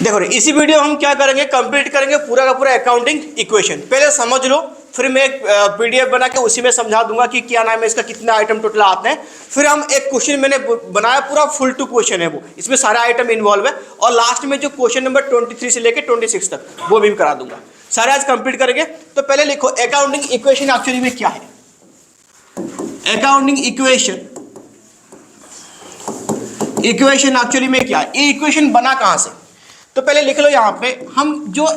देखो इसी वीडियो हम क्या करेंगे, कंप्लीट करेंगे पूरा का पूरा अकाउंटिंग इक्वेशन। पहले समझ लो, फिर मैं एक पीडीएफ बना के उसी में समझा दूंगा कि क्या नाम है इसका, कितना आइटम टोटल आते हैं। फिर हम एक क्वेश्चन मैंने बनाया, पूरा फुल टू क्वेश्चन है वो, इसमें सारे आइटम इन्वॉल्व है। और लास्ट में जो क्वेश्चन नंबर 23 से लेकर 26 तक वो भी करा दूंगा। सारे आज कंप्लीट करेंगे। तो पहले लिखो अकाउंटिंग इक्वेशन एक्चुअली में क्या है। अकाउंटिंग इक्वेशन एक्चुअली में क्या है, ये इक्वेशन बना कहां से। तो पहले लिख लो यहाँ पे, हम जो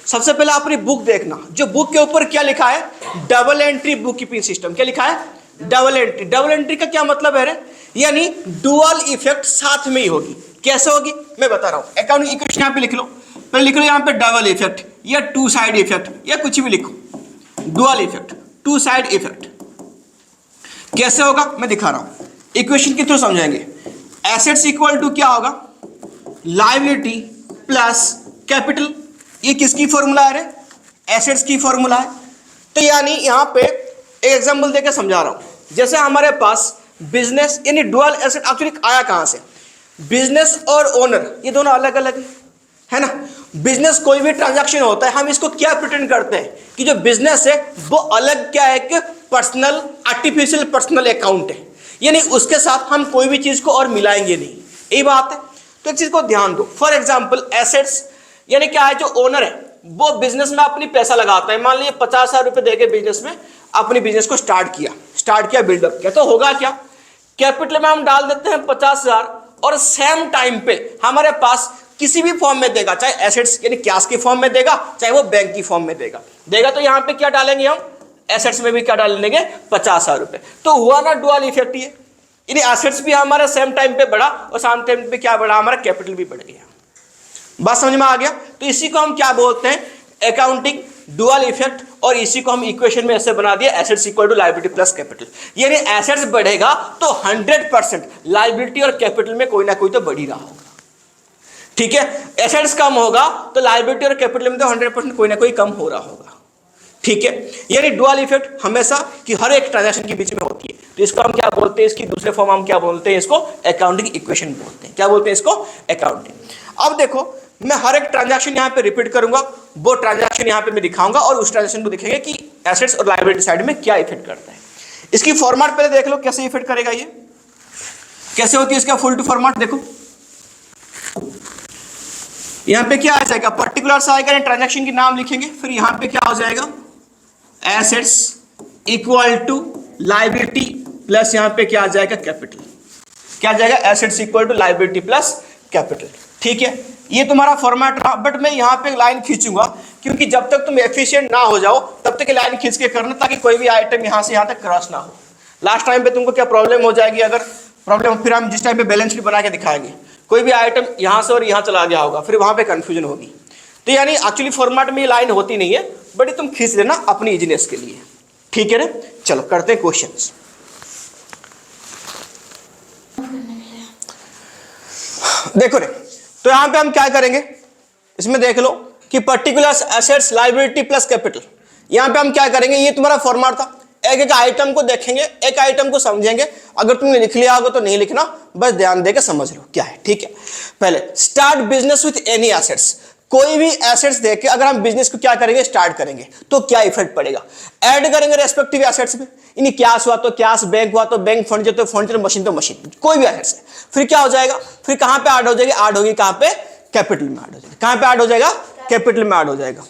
सबसे पहले अपनी बुक देखना, जो बुक के ऊपर क्या लिखा है, double entry book keeping system. क्या लिखा है, डबल एंट्री। डबल एंट्री का क्या मतलब है रे, यानी डुअल इफेक्ट साथ में ही होगी। कैसे होगी मैं बता रहा हूं। अकाउंटिंग इक्वेशन यहाँ पे लिख लो, पहले लिख लो यहाँ पे डबल इफेक्ट या टू साइड इफेक्ट या कुछ भी लिखो, dual effect, two side effect. कैसे होगा मैं दिखा रहा हूं, इक्वेशन के थ्रू समझेंगे। एसेट्स इक्वल टू क्या होगा, लायबिलिटी प्लस कैपिटल। ये किसकी फॉर्मूला है रे, एसेट्स की फॉर्मूला है। तो यानी यहां पे एक एग्जांपल देकर समझा रहा हूं। जैसे हमारे पास बिजनेस यानी डुअल एसेट एक्चुअली आया कहां से, बिजनेस और ओनर ये दोनों अलग अलग है ना। बिजनेस कोई भी ट्रांजैक्शन होता है, हम इसको क्या प्रिटेंड करते हैं कि जो बिजनेस है वो अलग क्या है कि पर्सनल, आर्टिफिशियल पर्सनल अकाउंट है, यानी उसके साथ हम कोई भी चीज को और मिलाएंगे नहीं। यही बात है। तो एक चीज को ध्यान दो, फॉर एग्जाम्पल एसेट्स यानी क्या है, जो ओनर है वो बिजनेस में अपनी पैसा लगाता है। मान लीजिए 50,000 रुपए देके बिजनेस में अपनी बिजनेस को स्टार्ट किया बिल्डअप किया, तो होगा क्या, कैपिटल में हम डाल देते हैं 50,000 और सेम टाइम पे हमारे पास किसी भी फॉर्म में देगा, चाहे एसेट्स यानी कैश की फॉर्म में देगा, चाहे वो बैंक की फॉर्म में देगा। तो यहाँ पे क्या डालेंगे हम, एसेट्स में भी क्या डाल लेंगे, 50,000 रुपए। तो हुआ ना डुअल इफेक्ट ये, यानी एसेट्स भी हमारा सेम टाइम पे बढ़ा और सेम टाइम पे क्या बढ़ा, हमारा कैपिटल भी बढ़ गया। बात समझ में आ गया। तो इसी को हम क्या बोलते हैं, अकाउंटिंग डुअल इफेक्ट। और इसी को हम इक्वेशन में ऐसे बना दिया, assets equal to liability plus capital. यानी एसेट्स बढ़ेगा तो 100% लायबिलिटी और कैपिटल में कोई ना कोई तो बढ़ ही रहा होगा। ठीक है, एसेट्स कम होगा तो लायबिलिटी और कैपिटल में तो 100% कोई ना कोई कम हो रहा होगा। ठीक है, यानी डुअल इफेक्ट हमेशा कि हर एक ट्रांजैक्शन के बीच में होती है। तो इसको हम क्या बोलते हैं, इसकी दूसरे फॉर्म हम क्या बोलते हैं, इसको अकाउंटिंग इक्वेशन बोलते हैं। क्या बोलते हैं इसको, अकाउंटिंग। अब देखो मैं हर एक ट्रांजैक्शन यहाँ पे रिपीट करूंगा, वो ट्रांजैक्शन यहाँ पे मैं दिखाऊंगा और उस ट्रांजैक्शन को दिखेंगे कि एसेट्स और लायबिलिटी साइड में क्या इफेक्ट करता है। इसकी फॉर्मेट पहले देख लो कैसे इफेक्ट करेगा, ये कैसे होती है इसका फुल टू फॉर्मेट। देखो यहाँ पे क्या आ जाएगा, पर्टिकुलर्स आएगा, ट्रांजैक्शन की नाम लिखेंगे, फिर यहाँ पे क्या हो जाएगा, assets equal to liability plus यहाँ पे क्या आ जाएगा, कैपिटल। क्या आ जाएगा, assets equal to liability plus capital. ठीक है, ये तुम्हारा फॉर्मेट रहा। बट मैं यहाँ पे लाइन खींचूंगा क्योंकि जब तक तुम एफिशिएंट ना हो जाओ तब तक लाइन खींच के करना, ताकि कोई भी आइटम यहाँ से यहाँ तक क्रॉस ना हो। लास्ट टाइम पे तुमको क्या प्रॉब्लम हो जाएगी, अगर प्रॉब्लम, फिर हम जिस टाइम पे बैलेंस शीट बना के दिखाएंगे कोई भी आइटम यहाँ से और यहाँ चला गया होगा, फिर वहां पे कंफ्यूजन होगी। तो यानी एक्चुअली फॉर्मेट में ये लाइन होती नहीं है, बट ये तुम खींच लेना अपनी इजीनेस के लिए। ठीक है ना, चलो करते हैं क्वेश्चंस। देखो रे, तो यहां पे हम क्या करेंगे, इसमें देख लो कि particular assets liability plus capital. यहां पे हम क्या करेंगे, ये तुम्हारा फॉर्मेट था। एक एक आइटम को देखेंगे, एक आइटम को समझेंगे। अगर तुमने लिख लिया होगा तो नहीं लिखना, बस ध्यान देकर समझ लो क्या है। ठीक है, पहले start business with any assets. कोई भी एसेट्स देके अगर हम बिजनेस को क्या करेंगे, स्टार्ट करेंगे, तो क्या इफेक्ट पड़ेगा, ऐड करेंगे रेस्पेक्टिव एसेट्स में। यानी कैश हुआ तो कैश, बैंक हुआ तो बैंक, फर्नीचर तो फर्नीचर, मशीन तो मशीन, कोई भी एसेट्स है। फिर क्या हो जाएगा, फिर कहां पे ऐड हो जाएगी, ऐड होगी कहां पे, कैपिटल में ऐड हो जाएगा। कहां पे ऐड हो जाएगा, कैपिटल में ऐड हो जाएगा।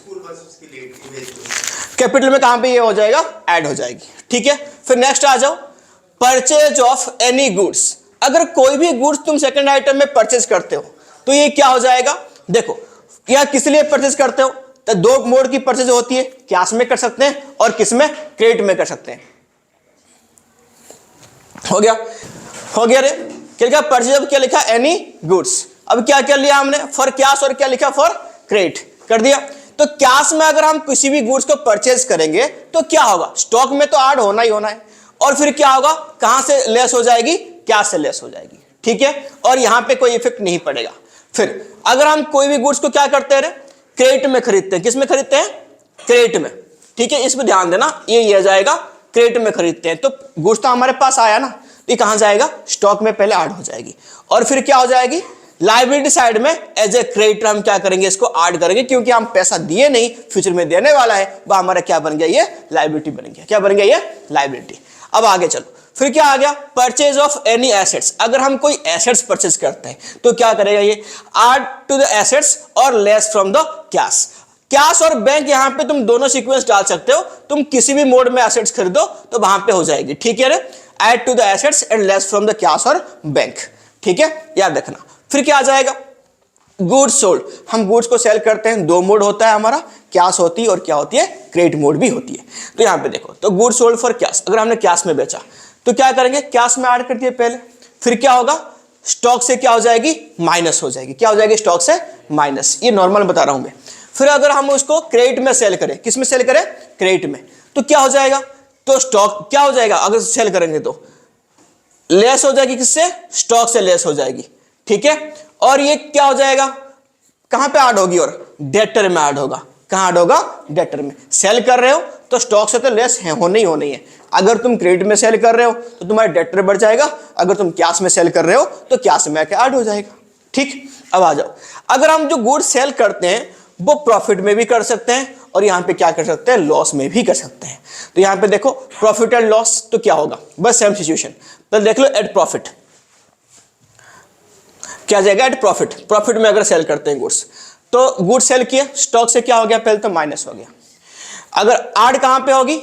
कैपिटल में कहां पे ये हो जाएगा, ऐड हो जाएगी। ठीक है, फिर नेक्स्ट आ जाओ, परचेज ऑफ एनी गुड्स। अगर कोई भी गुड्स तुम सेकंड आइटम में परचेज करते हो तो ये क्या हो जाएगा, देखो क्या किस लिए परचेज करते हो, तो दो मोड की परचेज होती है, कैश में कर सकते हैं और किस में, क्रेडिट में कर सकते हैं। हो गया रे, क्या लिखा, परचेज ऑफ क्या लिखा, एनी गुड्स। अब क्या कर लिया हमने, फॉर कैश और क्या लिखा, फॉर क्रेडिट कर दिया। तो कैश में अगर हम किसी भी गुड्स को परचेज करेंगे तो क्या होगा, स्टॉक में तो ऐड होना ही होना है, और फिर क्या होगा, कहां से लेस हो जाएगी, कैश से लेस हो जाएगी। ठीक है, और यहां पे कोई इफेक्ट नहीं पड़ेगा। फिर अगर हम कोई भी गुड्स को क्या करते हैं, क्रेडिट में खरीदते हैं, किस में खरीदते हैं, क्रेडिट में। ठीक है, इस पर ध्यान देना, ये आ जाएगा क्रेडिट में खरीदते हैं। तो गुड्स तो हमारे पास आया ना, ये कहां जाएगा, स्टॉक में पहले ऐड हो जाएगी। और फिर क्या हो जाएगी, लायबिलिटी साइड में एज ए क्रेडिटर हम क्या करेंगे, इसको ऐड करेंगे, क्योंकि हम पैसा दिए नहीं, फ्यूचर में देने वाला है, वह हमारा क्या बन गया, ये लायबिलिटी बन गया। क्या बन गया, ये लायबिलिटी। अब आगे चलो, फिर क्या आ गया, परचेज ऑफ एनी एसेट्स। अगर हम कोई एसेट्स परचेज करते हैं तो क्या करेगा ये, ऐड टू द एसेट्स और less from the cash. Cash और बैंक यहां पे तुम दोनों सीक्वेंस डाल सकते हो, तुम किसी भी मोड में एसेट्स खरीदो तो वहां पे हो जाएगी, ठीक है रे। Add to the assets and less from the cash और बैंक, ठीक है, याद रखना। फिर क्या आ जाएगा, गुड्स सोल्ड। हम गुड्स को सेल करते हैं, दो मोड होता है हमारा, कैश होती है और क्या होती है, क्रेडिट मोड भी होती है। तो यहां पे देखो, तो गुड्स सोल्ड फॉर कैश, अगर हमने कैश में बेचा तो क्या करेंगे, कैश में ऐड कर दिए पहले, फिर क्या होगा, स्टॉक से क्या हो जाएगी, माइनस हो जाएगी। क्या हो जाएगी, स्टॉक से माइनस, ये नॉर्मल बता रहा हूं मैं। फिर अगर हम उसको क्रेडिट में सेल करें, किस में सेल करें, क्रेडिट में, तो क्या हो जाएगा, तो स्टॉक क्या हो जाएगा, अगर सेल करेंगे तो लेस हो जाएगी, किससे, स्टॉक से लेस हो जाएगी, ठीक है। और ये क्या हो जाएगा, कहां पे ऐड होगी, और डेटर में ऐड होगा। कहां ऐड होगा, डेटर में। सेल कर रहे हो तो स्टॉक से तो लेस है, होनी ही होनी है। अगर तुम क्रेडिट में सेल कर रहे हो तो तुम्हारा डेटर बढ़ जाएगा, अगर तुम कैश में सेल कर रहे हो तो कैश में ऐड हो जाएगा, ठीक। अब आ जाओ, अगर हम जो गुड्स सेल करते हैं वो प्रॉफिट में भी कर सकते हैं और यहां पे क्या कर सकते हैं, लॉस में भी कर सकते हैं। तो यहां पे देखो प्रॉफिट एंड लॉस, तो क्या होगा, बस सेम सिचुएशन, तो देख लो एट प्रॉफिट, क्या जाएगा, एट प्रॉफिट। प्रॉफिट में अगर सेल करते हैं गुड्स, तो गुड्स सेल किए, स्टॉक से क्या हो गया, पहले तो माइनस हो गया। अगर ऐड कहां पे होगी,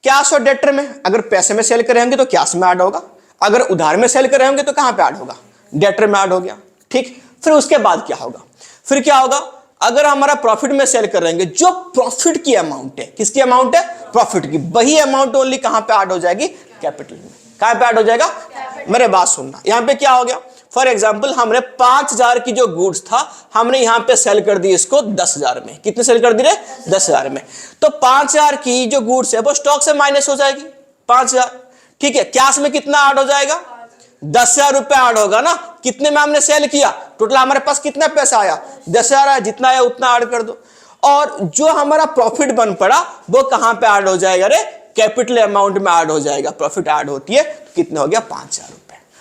कैश और डेटर में। अगर पैसे में सेल करेंगे तो कैश में ऐड होगा, अगर उधार में सेल करेंगे तो कहां पे ऐड होगा, डेटर में ऐड हो गया, ठीक। फिर उसके बाद क्या होगा, फिर क्या होगा, अगर हमारा प्रॉफिट में सेल करेंगे, जो प्रॉफिट की अमाउंट है, किसकी अमाउंट है, प्रॉफिट की, वही अमाउंट ओनली कहां पे ऐड हो जाएगी, कैपिटल में। कहां पे ऐड हो जाएगा, मेरे बात सुनना, यहां पे क्या हो गया, फॉर एग्जाम्पल हमने 5000 की जो गुड्स था हमने यहां पे सेल कर दी इसको 10,000 में। कितने सेल कर दी रे, 10,000 में। तो 5000 की जो गुड्स है वो स्टॉक से माइनस हो जाएगी 5000, ठीक है। कैश में कितना ऐड हो जाएगा, 10,000 रुपए ऐड होगा ना, कितने में हमने सेल किया, टोटल हमारे पास कितना पैसा आया, 10,000 आया, जितना आया उतना ऐड कर दो। और जो हमारा प्रॉफिट बन पड़ा वो कहां पे ऐड हो जाएगा रे, कैपिटल अमाउंट में ऐड हो जाएगा। प्रॉफिट ऐड होती है तो कितना हो गया, 5,000 रुपए।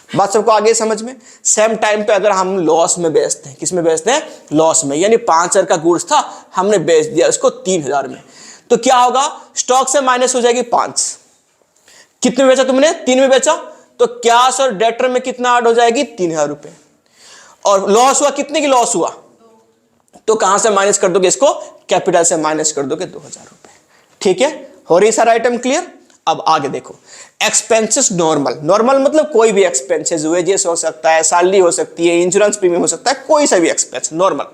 बात सबको आगे समझ में। सेम टाइम पे अगर हम लॉस में बेचते हैं, किस में बेचते हैं, लॉस में, यानी 5,000 का गुड्स था हमने बेच दिया उसको 3,000 में, तो क्या होगा, स्टॉक से माइनस हो जाएगी 5। कितने में बेचा तुमने, 3 में बेचा, तो कैश और डेटर में कितना ऐड हो जाएगी, 3,000 रुपए। और लॉस हुआ, कितने की लॉस हुआ, तो कहां से माइनस कर दोगे इसको, कैपिटल से माइनस कर दोगे 2,000 रुपए, ठीक है। हो रही सारा आइटम क्लियर। अब आगे देखो, एक्सपेंसेस नॉर्मल, नॉर्मल मतलब कोई भी एक्सपेंसेस, वेजेस हो सकता है, सैलरी हो सकती है, इंश्योरेंस प्रीमियम हो सकता है, कोई सा भी एक्सपेंस नॉर्मल।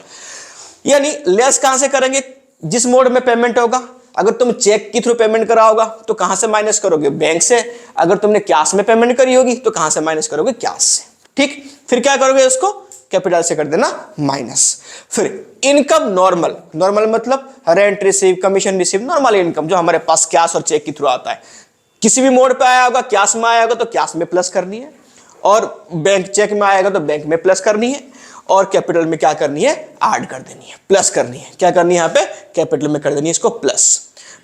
यानी लेस कहां से करेंगे, जिस मोड में पेमेंट होगा। अगर तुम चेक के थ्रू पेमेंट करा होगा तो कहां से माइनस करोगे, बैंक से। अगर तुमने कैश में पेमेंट करी होगी तो कहां से माइनस करोगे, कैश से, ठीक। फिर क्या करोगे, उसको कैपिटल से कर देना माइनस। फिर इनकम नॉर्मल, नॉर्मल मतलब rent receive, commission receive, normal income जो हमारे पास कैश और चेक के थ्रू आता है। किसी भी मोड पे आया होगा, कैश में आया होगा तो कैश में प्लस करनी है, और बैंक चेक में आएगा तो बैंक में प्लस करनी है, और कैपिटल में क्या करनी है, ऐड कर देनी है, प्लस करनी है। क्या करनी है, यहाँ पे कैपिटल में कर देनी है इसको प्लस।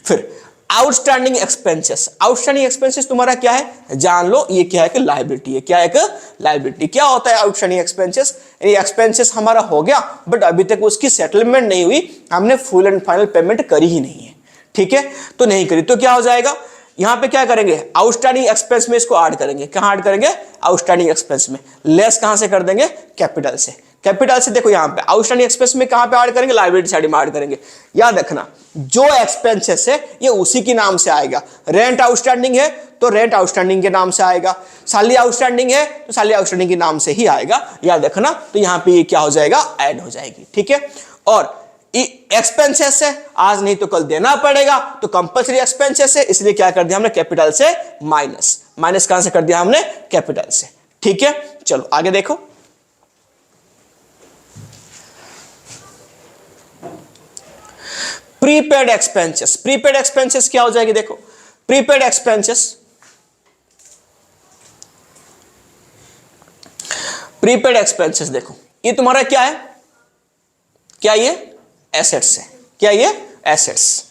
फिर आउटस्टैंडिंग एक्सपेंसेस, आउटस्टैंडिंग एक्सपेंसेस तुम्हारा क्या है, जान लो, ये क्या है कि लायबिलिटी है। क्या है कि लायबिलिटी। क्या होता है आउटस्टैंडिंग एक्सपेंसेस, यानी एक्सपेंसेस हमारा हो गया बट अभी तक उसकी सेटलमेंट नहीं हुई, हमने फुल एंड फाइनल पेमेंट करी ही नहीं है, ठीक है, तो नहीं करी, तो क्या हो जाएगा, यहां पे क्या करेंगे, आउटस्टैंडिंग एक्सपेंस में इसको ऐड करेंगे। कहां ऐड करेंगे, आउटस्टैंडिंग एक्सपेंस में। लेस कहां से कर देंगे, कैपिटल से। कैपिटल से देखो यहां पे आउटस्टैंडिंग एक्सपेंस में कहां पे ऐड करेंगे, लायबिलिटी साइड में ऐड करेंगे। याद रखना, जो एक्सपेंसेस है ये उसी के नाम से आएगा। रेंट आउटस्टैंडिंग है तो रेंट आउटस्टैंडिंग के नाम से आएगा, सैलरी आउटस्टैंडिंग है तो सैलरी आउटस्टैंडिंग के नाम से ही आएगा। याद रखना, तो यहां पे ये क्या हो जाएगा, ऐड हो जाएगी, ठीक है। और एक्सपेंसेस है, आज नहीं तो कल देना पड़ेगा, तो कंपल्सरी एक्सपेंसेस है, इसलिए क्या कर दिया हमने, कैपिटल से माइनस। माइनस कहां से कर दिया हमने, कैपिटल से, ठीक है। चलो आगे देखो, प्रीपेड एक्सपेंसेस। प्रीपेड एक्सपेंसेस क्या हो जाएगी, देखो प्रीपेड एक्सपेंसेस, प्रीपेड एक्सपेंसेस देखो ये तुम्हारा क्या है, क्या ये एसेट्स है, क्या ये एसेट्स।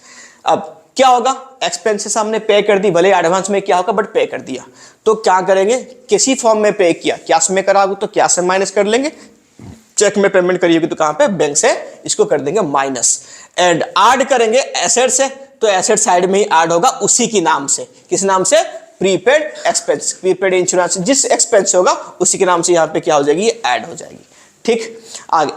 अब क्या होगा, एक्सपेंसेस हमने पे कर दी, भले एडवांस में क्या होगा बट पे कर दिया, तो क्या करेंगे, किसी फॉर्म में पे किया, कैश में करा तो कैश से माइनस कर लेंगे, चेक में पेमेंट करिएगी तो कहां पे, बैंक से इसको कर देंगे माइनस, एंड ऐड करेंगे एसेट से, तो एसेट साइड में ही ऐड होगा उसी की नाम से, किस नाम से, प्रीपेड एक्सपेंस, प्रीपेड इंश्योरेंस, जिस एक्सपेंस होगा उसी के नाम से यहां पे क्या हो जाएगी, ये ऐड हो जाएगी। ठीक, आगे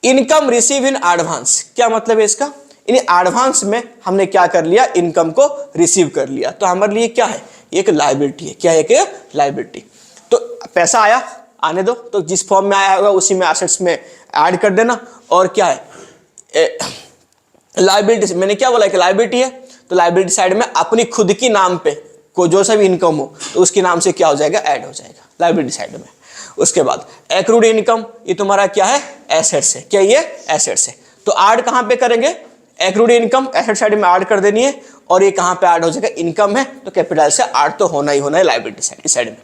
इनकम रिसीव इन एडवांस, क्या मतलब है इसका, इन एडवांस में हमने क्या कर लिया, इनकम को रिसीव कर लिया, तो हमारे लिए क्या है, एक लायबिलिटी है, क्या है, एक लायबिलिटी। तो पैसा आया, आने दो, तो जिस फॉर्म में आया होगा उसी में एसेट्स में ऐड कर देना, और क्या है, लायबिलिटी, मैंने क्या बोला कि लायबिलिटी है, तो लायबिलिटी साइड में अपनी खुद की नाम पे को जो सा भी इनकम हो तो उसके नाम से क्या हो जाएगा, ऐड हो जाएगा लायबिलिटी साइड में। उसके बाद एक्रूड इनकम, ये तुम्हारा क्या है, एसेट्स है, क्या ये एसेट्स है, तो ऐड कहां पे करेंगे, एक्रूड इनकम एसेट साइड में ऐड कर देनी है, और ये कहां पे ऐड हो जाएगा, इनकम है तो कैपिटल से ऐड तो होना ही होना है लायबिलिटी साइड में।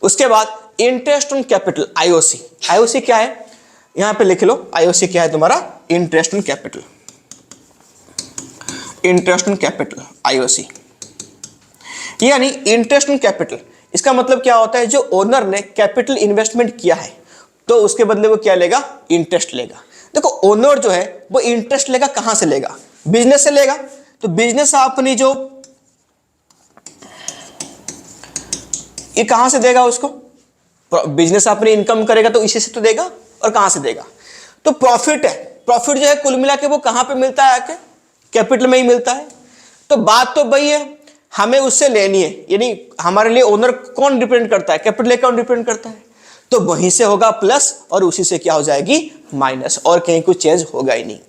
उसके बाद interest on capital, IOC, IOC क्या है, यहां पे लिख लो, आईओसी क्या है तुम्हारा, interest on capital, interest on capital, IOC, यानी इंटरेस्ट ऑन कैपिटल, इसका मतलब क्या होता है, जो ओनर ने कैपिटल इन्वेस्टमेंट किया है तो उसके बदले वो क्या लेगा, इंटरेस्ट लेगा। देखो ओनर जो है वो इंटरेस्ट लेगा, कहां से लेगा, बिजनेस से लेगा, तो बिजनेस अपनी जो, ये कहां से देगा उसको, बिजनेस अपनी इनकम करेगा तो इसी से तो देगा, और कहां से देगा, तो प्रॉफिट है, प्रॉफिट जो है कुल मिला के वो कहां पे मिलता है, आके कैपिटल में ही मिलता है। तो बात तो वही है, हमें उससे लेनी है, यानी हमारे लिए ओनर कौन डिपेंड करता है, कैपिटल कौन डिपेंड करता है, तो वहीं से होगा प्लस और उसी से क्या हो जाएगी माइनस, और कहीं कुछ चेंज होगा ही नहीं।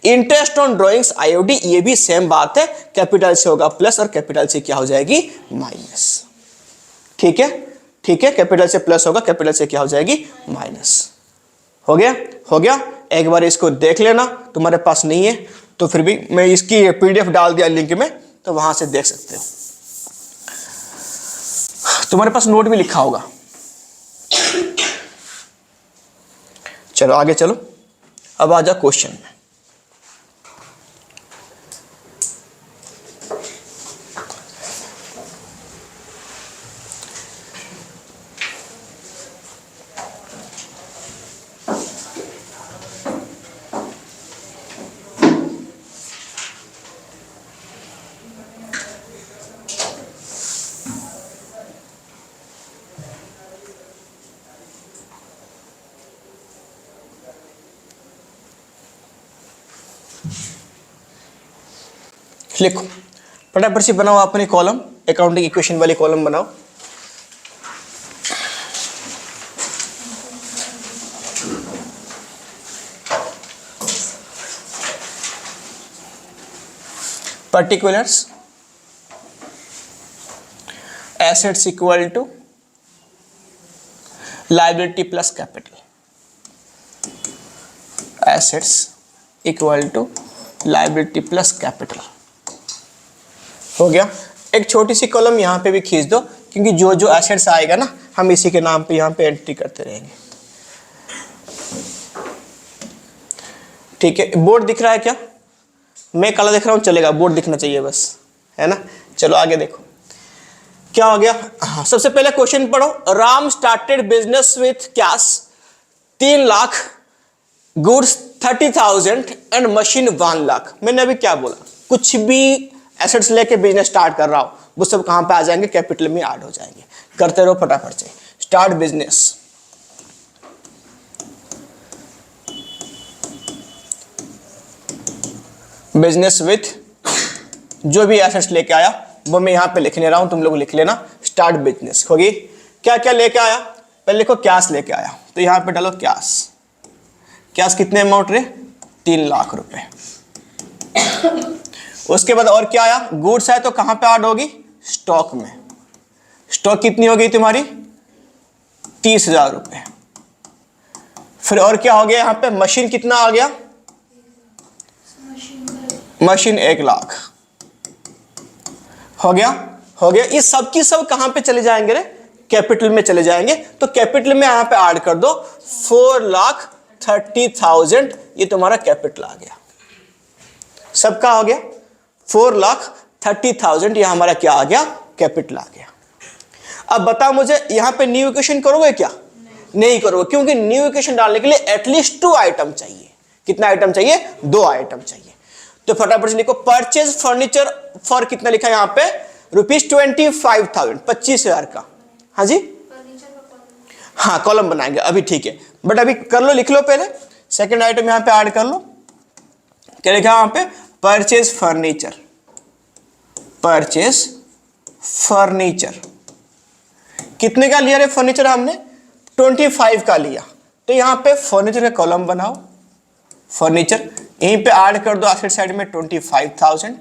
इंटरेस्ट ऑन ड्रॉइंग्स आईओडी, ये भी सेम बात है, कैपिटल से होगा प्लस और कैपिटल से क्या हो जाएगी माइनस। ठीक है, ठीक है, कैपिटल से प्लस होगा, कैपिटल से क्या हो जाएगी माइनस। हो गया, हो गया, एक बार इसको देख लेना, तुम्हारे पास नहीं है तो फिर भी मैं इसकी पीडीएफ डाल दिया लिंक में, तो वहां से देख सकते हो, तुम्हारे पास नोट भी लिखा होगा। चलो आगे चलो, अब आ जाओ क्वेश्चन में। लिखो फटाफट से, बनाओ अपने कॉलम, अकाउंटिंग इक्वेशन वाली कॉलम बनाओ। Particulars, assets equal to liability plus capital, assets equal to liability plus capital. हो गया, एक छोटी सी कॉलम यहाँ पे भी खींच दो, क्योंकि जो जो एसेट्स आएगा ना हम इसी के नाम पे यहाँ पे एंट्री करते रहेंगे। ठीक है, बोर्ड दिख रहा है क्या, मैं काला दिख रहा हूँ चलेगा, बोर्ड दिखना चाहिए बस, है ना। चलो आगे देखो क्या हो गया। हाँ, सबसे पहले क्वेश्चन पढ़ो। Ram started business with cash 3 lakh, goods 30,000 and machine 1 lakh. मैंने अभी क्या बोला, कुछ भी एसेट्स लेके बिजनेस स्टार्ट कर रहा हूं, वो सब कहां पे आ जाएंगे, कैपिटल में ऐड हो जाएंगे। करते रहो फटाफट से। स्टार्ट बिजनेस, बिजनेस विथ, जो भी एसेट्स लेके आया वो मैं यहां पे लिखने रहा हूं, तुम लोग लिख लेना। स्टार्ट बिजनेस होगी, क्या क्या लेके आया, पहले लिखो कैश लेके आया, तो यहां पे डालो कैश। कैश कितने अमाउंट रे, 3 लाख रुपए। उसके बाद और क्या आया, गुड्स है तो कहां पे ऐड होगी, स्टॉक में। स्टॉक कितनी हो गई तुम्हारी, 30,000 रुपए। फिर और क्या हो गया यहां पे, मशीन कितना आ गया, मशीन 1 लाख। हो गया, हो गया। ये सब की सब कहां पे चले जाएंगे रे, कैपिटल में चले जाएंगे। तो कैपिटल में यहां पे ऐड कर दो 4,30,000, ये तुम्हारा कैपिटल आ गया। सबका हो गया 4,30,000, यह हमारा क्या आ गया, कैपिटल आ गया। अब बताओ मुझे, यहां पे न्यू इक्वेशन करोगे क्या, नहीं करोगे, क्योंकि न्यू इक्वेशन डालने के लिए एटलीस्ट 2 आइटम चाहिए। कितना आइटम चाहिए? 2 आइटम चाहिए। तो फटाफट से लिखो, परचेज फर्नीचर फॉर कितना लिखा है यहाँ पे? ₹25,000, 25,000 का। हाँ जी, हाँ कॉलम बनाएंगे अभी, ठीक है, बट अभी कर लो, लिख लो पहले। सेकंड आइटम यहाँ पे ऐड कर लो। क्या लिखा है यहाँ पे? Purchase furniture, purchase furniture. कितने का लिया रे फर्नीचर हमने? 25 का लिया। तो यहाँ पे फर्नीचर का कॉलम बनाओ, फर्नीचर यहीं पे ऐड कर दो, एसेट साइड में 25,000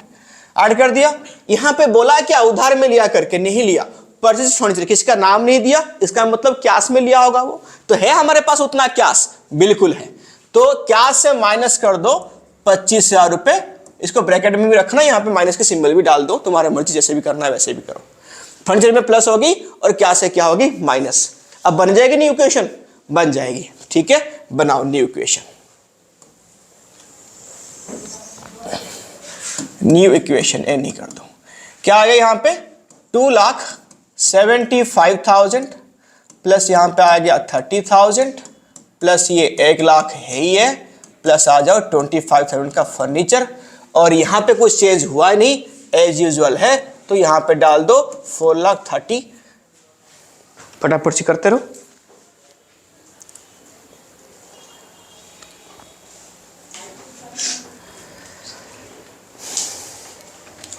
ऐड कर दिया। यहाँ पे बोला क्या? उधार में लिया करके नहीं लिया। परचेज फर्नीचर, किसका नाम नहीं दिया, इसका मतलब कैश में लिया होगा वो। तो है हमारे पास उतना कैश? बिल्कुल है। तो कैश से माइनस कर दो 25,000 रुपए। इसको ब्रैकेट में भी रखना, यहाँ पे माइनस के सिंबल भी डाल दो, तुम्हारे मर्जी, जैसे भी करना है वैसे भी करो। फर्नीचर में प्लस होगी और कैश से क्या होगी? माइनस। अब बन जाएगी न्यू इक्वेशन? बन जाएगी, ठीक है, बनाओ न्यू इक्वेशन। न्यू इक्वेशन ए नहीं कर दो। क्या आ गया यहाँ पे? 2,75,000 प्लस यहाँ पे आ गया 30,000 प्लस ये 1,00,000 है ही है, प्लस आ जाओ 25,000 का फर्नीचर। और यहाँ पे कुछ चेंज हुआ नहीं, एज यूजुअल है, तो यहाँ पे डाल दो 4,30,000। फटाफट से करते रहो।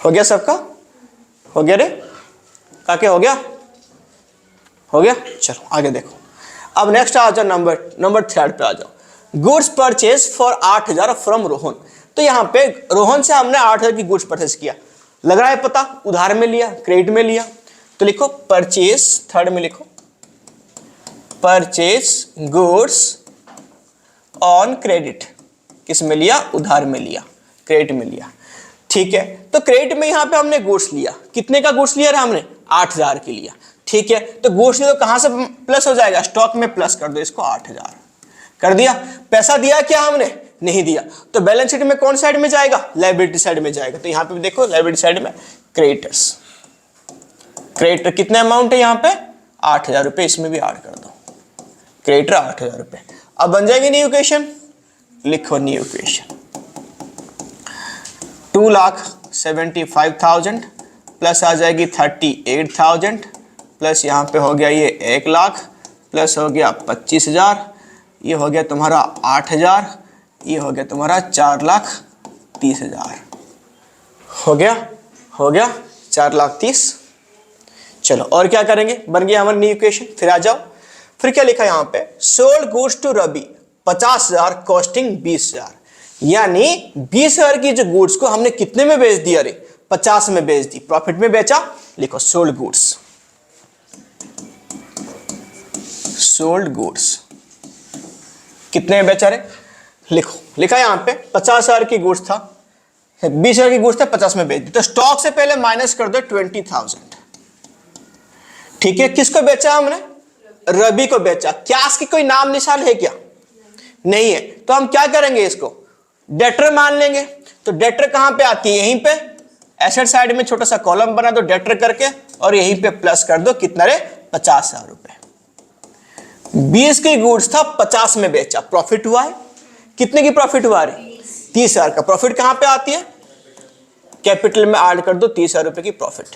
हो गया सबका? हो गया रे काके? हो गया? हो गया, चलो आगे देखो। अब नेक्स्ट आ जाओ, नंबर 3 पे आ जाओ। Goods purchase for 8,000 from Rohan. तो यहाँ पे रोहन से हमने 8,000 की गुड्स परचेज किया। लग रहा है पता, उधार में लिया, क्रेडिट में लिया। तो लिखो परचेज, थर्ड में लिखो परचेज गुड्स ऑन क्रेडिट। किस में लिया? उधार में लिया, क्रेडिट में लिया, ठीक है। तो क्रेडिट में यहाँ पे हमने गुड्स लिया। कितने का गुड्स लिया हमने? 8,000 के लिया, ठीक है। तो गुड्स लिया तो कहां से प्लस हो जाएगा? स्टॉक में प्लस कर दो इसको, 8,000 कर दिया। पैसा दिया क्या हमने? नहीं दिया। तो बैलेंस शीट में कौन साइड में जाएगा? लायबिलिटी साइड में जाएगा। तो यहाँ पे देखो लायबिलिटी साइड में क्रेडिटर्स, क्रेडिटर कितने अमाउंट है यहाँ पे? 8,000 रुपए, इसमें भी ऐड कर दो, क्रेडिटर 8,000 रुपए। अब बन जाएगी न्यू इक्वेशन। लिखो न्यू इक्वेशन, 2,75,000 प्लस आ जाएगी 38,000 प्लस यहाँ पे हो गया ये 1,00,000 प्लस हो गया 25,000, ये हो गया तुम्हारा 8,000, ये हो गया तुम्हारा 4,30,000। हो गया? हो गया 4,30,000। चलो और क्या करेंगे? बन गया हमारी न्यू इक्वेशन। फिर आ जाओ, फिर क्या लिखा यहाँ पे? Sold goods to Ravi 50,000 costing 20,000। यानी 20,000 की जो गुड्स को हमने कितने में बेच दिया रे? 50 में बेच दी, प्रॉफिट में बेचा। लिखो सोल्ड गुड्स, सोल्ड गुड्स कितने में बेचा रे? लिखो, लिखा यहां पे 50,000 की गुड्स था, 20,000 की गुड्स था, 50 में बेच दी। तो स्टॉक से पहले माइनस कर दो 20,000, ठीक है। किसको बेचा हमने? रवि को बेचा। कैश की कोई नाम निशान है क्या? नहीं है। तो हम क्या करेंगे? इसको डेटर मान लेंगे। तो डेटर कहां पे आती है? यहीं पे एसेट साइड में छोटा सा कॉलम बना दो डेटर करके, और यहीं पे प्लस कर दो कितना रे? 50,000 रुपए। 20 की गुड्स था, 50 में बेचा, प्रॉफिट हुआ है। कितने की प्रॉफिट हुआ रे? 30,000 का। प्रॉफिट कहां पे आती है? कैपिटल में ऐड कर दो 30,000 रुपए की प्रॉफिट,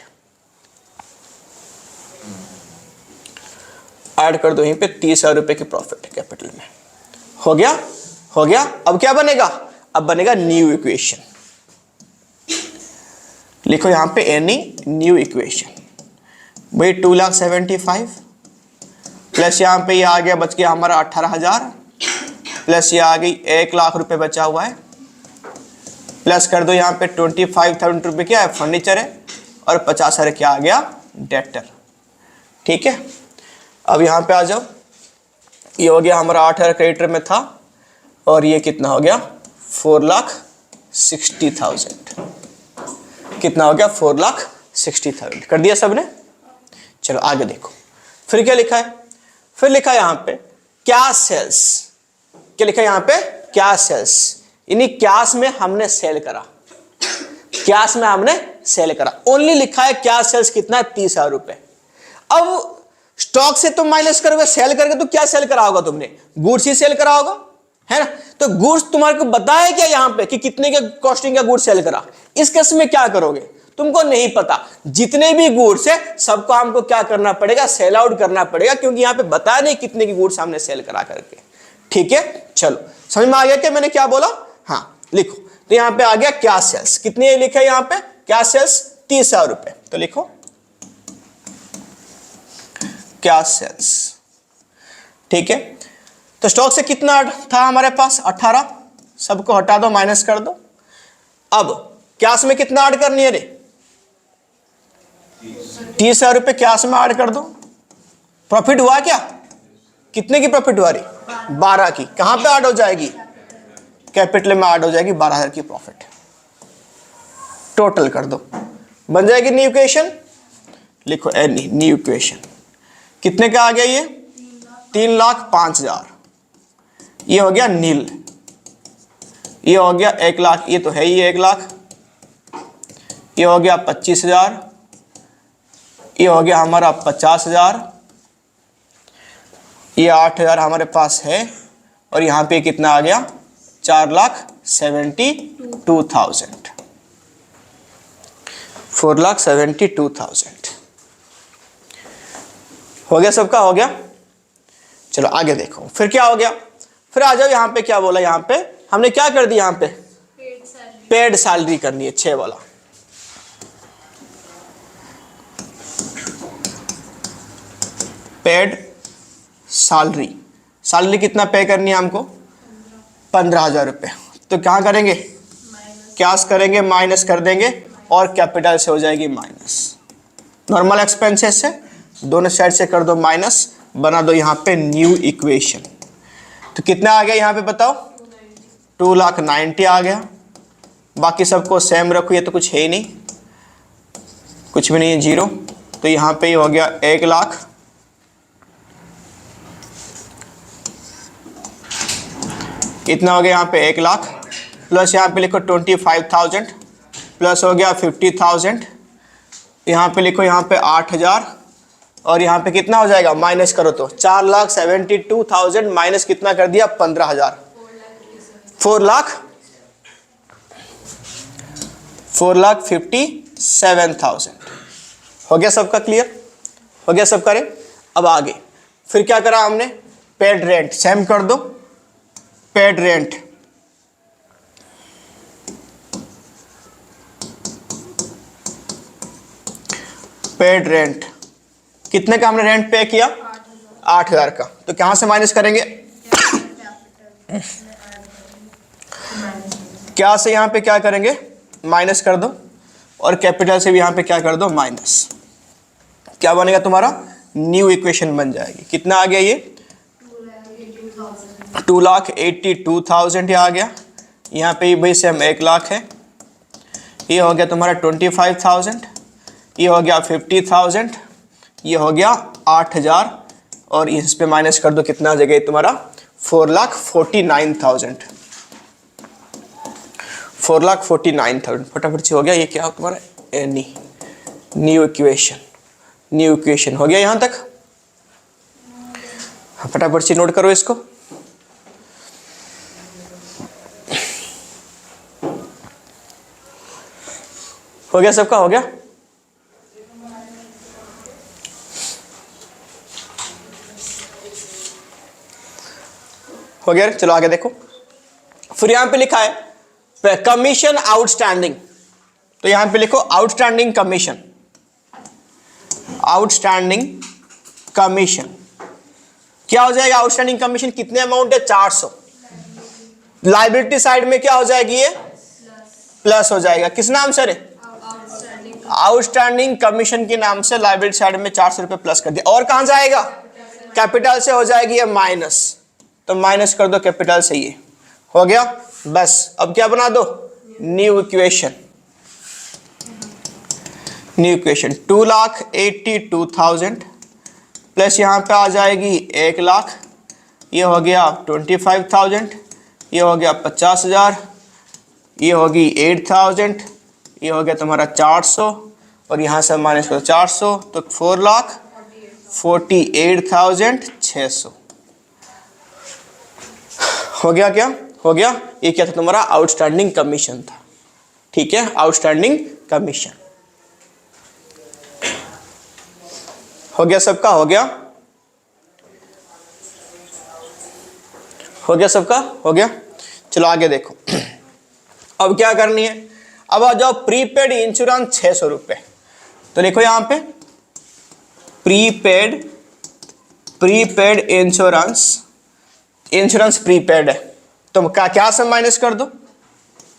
ऐड कर दो यहीं पे 30,000 रुपए की प्रॉफिट कैपिटल में। हो गया? हो गया। अब क्या बनेगा? अब बनेगा न्यू इक्वेशन। लिखो यहां पे एनी न्यू इक्वेशन। भाई 2,75,000 प्लस यहां पे ये आ गया, बच गया हमारा 18,000 प्लस ये आ गई 1,00,000 रुपए बचा हुआ है, प्लस कर दो यहाँ पे 25,000 रुपए क्या है? फर्नीचर है, और 50,000 क्या आ गया? डेटर, ठीक है। अब यहाँ पे आ जाओ, ये हो गया हमारा 8,000 क्रेडिटर में था, और ये कितना हो गया? 4,60,000। कितना हो गया? 4,60,000 कर दिया सबने। चलो आगे देखो, फिर क्या लिखा है? फिर लिखा है यहाँ पे कैश सेल्स। क्या लिखा है यहाँ पे? कैश सेल्स, यानी कैश में हमने सेल करा, कैश में हमने सेल करा। ओनली लिखा है कैश सेल्स कितना है? 30,000 रुपए। अब स्टॉक से तुम माइनस करोगे, सेल करके तो क्या सेल करा होगा तुमने, गुड्स ही सेल करा होगा, है ना। तो गुड्स तुम्हारे को बताया क्या यहां पे कि कितने के कॉस्टिंग का गुड्स सेल करा। इस केस में क्या करोगे, तुमको नहीं पता, जितने भी गुड्स है सबको हमको क्या करना पड़ेगा, सेल आउट करना पड़ेगा, क्योंकि यहां पे बताया नहीं कितने की गुड्स हमने सेल करा करके। ठीक है, चलो समझ में आ गया क्या मैंने क्या बोला। हाँ लिखो, तो यहां पे आ गया क्या सेल्स, कितने लिखा है यहां पे, क्या सेल्स 30,000 रुपए, तो लिखो क्या सेल्स। ठीक है, तो स्टॉक से कितना था हमारे पास 18, सबको हटा दो, माइनस कर दो। अब कैश में कितना ऐड करनी है रे, 30,000 रुपए कैश में ऐड कर दो। प्रॉफिट हुआ क्या, कितने की प्रॉफिट हुआ रे, 12 की। कहां पे ऐड हो जाएगी, कैपिटल में ऐड हो जाएगी, 12,000 की प्रॉफिट। टोटल कर दो, बन जाएगी न्यू इक्वेशन। लिखो एनी न्यू इक्वेशन, कितने का आ गया ये 3,05,000, ये हो गया नील, ये हो गया 1,00,000, ये तो है ही 1,00,000, ये हो गया 25,000, ये हो गया हमारा 50,000, ये 8,000 हमारे पास है, और यहां पे कितना आ गया 4,72,000, 4,72,000 हो गया, सबका हो गया। चलो आगे देखो, फिर क्या हो गया, फिर आ जाओ यहां पे, क्या बोला यहां पे हमने, क्या कर दिया यहां पे, पेड सैलरी करनी है 6 वाला। पेड सैलरी, सैलरी कितना पे करनी है हमको, 15,000 रुपये। तो क्या करेंगे, कैश करेंगे, माइनस कर देंगे, और कैपिटल से हो जाएगी माइनस। नॉर्मल एक्सपेंसेस से दोनों साइड से कर दो माइनस, बना दो यहाँ पे न्यू इक्वेशन। तो कितना आ गया यहाँ पे बताओ, 2,90,000 आ गया। बाकी सबको सेम रखो, ये तो कुछ है ही नहीं, कुछ भी नहीं है, 0। तो यहाँ पे हो गया 1,00,000, इतना हो गया यहाँ पे 1,00,000, प्लस यहाँ पे लिखो 25,000, प्लस हो गया 50,000, यहाँ पे लिखो यहाँ पे 8,000, और यहाँ पे कितना हो जाएगा, माइनस करो तो 4,72,000 माइनस कितना कर दिया 15,000, 4,57,000 हो गया सबका क्लियर, हो गया सबका रे। अब आगे फिर क्या करा हमने, पेड रेंट सेम कर दो, पेड रेंट पेड रेंट कितने का हमने रेंट पे किया, 8,000 का। तो कहां से माइनस करेंगे, क्या से यहां पे क्या करेंगे, माइनस कर दो, और कैपिटल से भी यहां पे क्या कर दो माइनस। क्या बनेगा तुम्हारा, न्यू इक्वेशन बन जाएगी। कितना आ गया ये 2,82,000 ये आ गया। यहाँ पे भाई सेम 1,00,000 है, ये हो गया तुम्हारा 25,000, ये हो गया 50,000, ये हो गया 8,000, और इस पे माइनस कर दो, कितना जगह तुम्हारा 4,49,000, 4,49,000 फटाफट से हो गया। ये क्या हो तुम्हारा any new equation, new equation हो गया यहां तक। फटाफट से नोट करो इसको। हो गया सबका, हो गया। हो गया, चलो आगे देखो। फिर यहां पे लिखा है कमीशन आउटस्टैंडिंग, तो यहां पे लिखो आउटस्टैंडिंग कमीशन, आउटस्टैंडिंग कमीशन क्या हो जाएगा, आउटस्टैंडिंग कमीशन कितने अमाउंट है 400। लायबिलिटी साइड में क्या हो जाएगी, ये प्लस हो जाएगा, किस नाम से रे, आउटस्टैंडिंग कमीशन के नाम से लायबिलिटी साइड में 400 रुपए प्लस कर दिया। और कहां जाएगा, कैपिटल से हो जाएगी ये माइनस, तो माइनस कर दो कैपिटल से, ये हो गया बस। अब क्या बना दो, new equation, new equation 2,82,000 plus यहाँ पे आ जाएगी 1,00,000, ये हो गया 25,000, ये हो गया 50,000, ये होगी 8,000, ये हो गया तुम्हारा 400, और यहाँ से माइनस करो 400, तो 48,600 हो गया क्या? हो गया। ये क्या था? तुम्हारा आउटस्टैंडिंग कमीशन था। ठीक है, आउटस्टैंडिंग कमीशन हो गया सबका। हो गया, हो गया सबका, हो गया। चलो आगे देखो। अब क्या करनी है? अब आ जाओ प्रीपेड इंश्योरेंस 600 रुपये। तो देखो यहां पे प्रीपेड इंश्योरेंस, इंश्योरेंस प्रीपेड है, तो क्या से माइनस कर दो?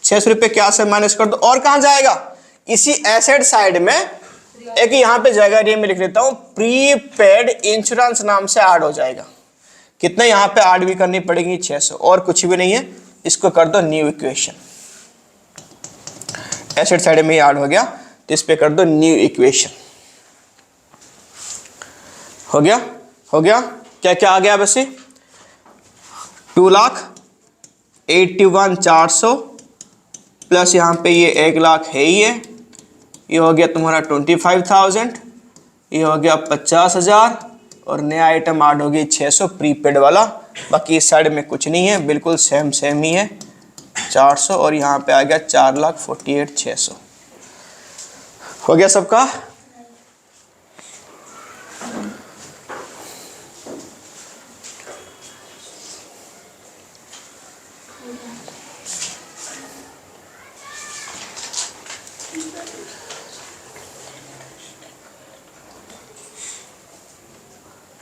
600 रुपये क्या से माइनस कर दो? और कहां जाएगा? इसी एसेट साइड में एक यहां पे जगह ये मैं लिख लेता हूं, प्रीपेड इंश्योरेंस नाम से ऐड हो जाएगा। कितने यहां पे ऐड भी करनी पड़ेगी? 600, और कुछ भी नहीं है। इसको कर दो न्यू इक्वेशन। एसेट साइड में ऐड हो गया, तो इस पे कर दो न्यू इक्वेशन। हो गया, हो गया। क्या क्या आ गया? वैसे 2,81,400 प्लस यहाँ पे ये 1,00,000 है ही है। ये हो गया तुम्हारा 25,000, ये हो गया 50,000, और नया आइटम ऐड हो गई 600 प्रीपेड वाला। बाकी इस साइड में कुछ नहीं है, बिल्कुल सेम सेम ही है 400, और यहाँ पे आ गया 4,48,600। हो गया सबका?